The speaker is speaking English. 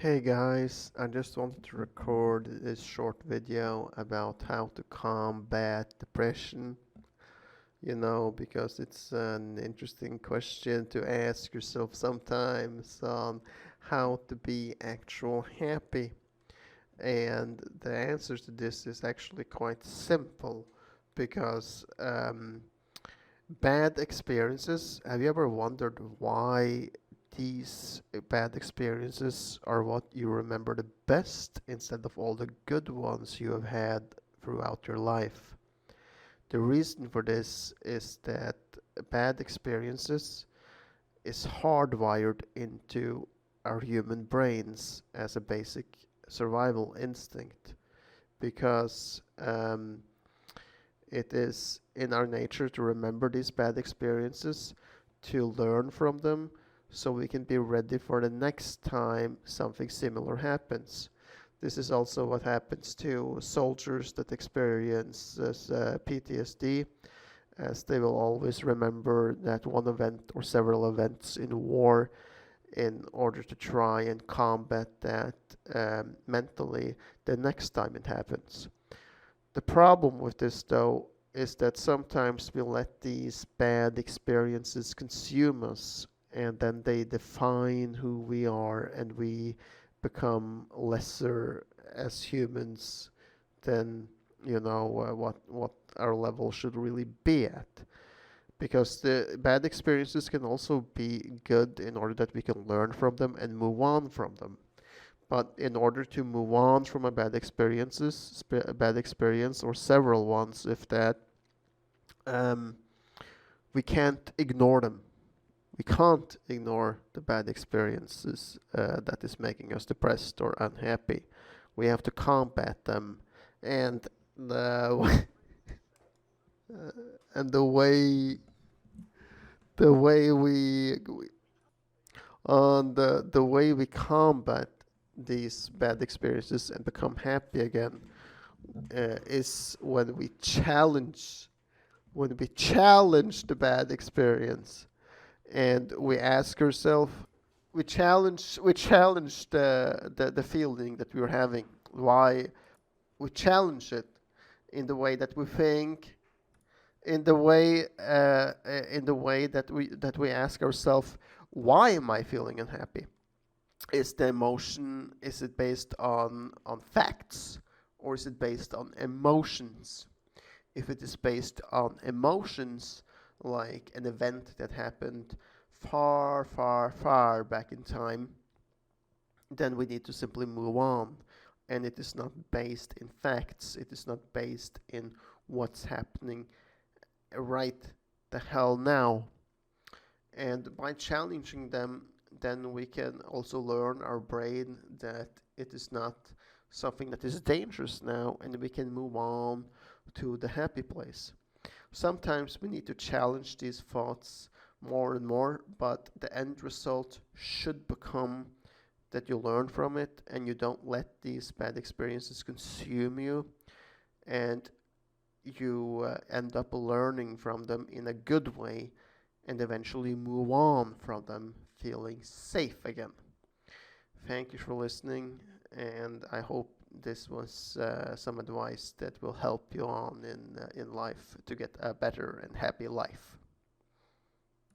Hey guys, I just wanted to record this short video about how to combat depression, because it's an interesting question to ask yourself sometimes on how to be actual happy. And the answer to this is actually quite simple because bad experiences, have you ever wondered why these bad experiences are what you remember the best instead of all the good ones you have had throughout your life? The reason for this is that bad experiences is hardwired into our human brains as a basic survival instinct because it is in our nature to remember these bad experiences, to learn from them, so we can be ready for the next time something similar happens. This is also what happens to soldiers that experience PTSD, as they will always remember that one event or several events in war in order to try and combat that mentally the next time it happens. The problem with this, though, is that sometimes we let these bad experiences consume us, and then they define who we are, and we become lesser as humans than what our level should really be at. Because the bad experiences can also be good in order that we can learn from them and move on from them. But in order to move on from a a bad experience or several ones, if that, um, we can't ignore them. We can't ignore the bad experiences that is making us depressed or unhappy. We have to combat them, and the uh, and the way we combat these bad experiences and become happy again is when we challenge the bad experience, and we ask ourselves, we challenge the feeling that we're having. Why? We challenge it in the way that we think, in the way that we ask ourselves, why am I feeling unhappy? Is the emotion, is it based on facts, or is it based on emotions? If it is based on emotions, like an event that happened far, far, far back in time, then we need to simply move on. And it is not based in facts, it is not based in what's happening right the hell now. And by challenging them, then we can also learn our brain that it is not something that is dangerous now, and we can move on to the happy place. Sometimes we need to challenge these thoughts more and more, but the end result should become that you learn from it and you don't let these bad experiences consume you, and you end up learning from them in a good way and eventually move on from them feeling safe again. Thank you for listening, and I hope this was some advice that will help you on in life to get a better and happy life.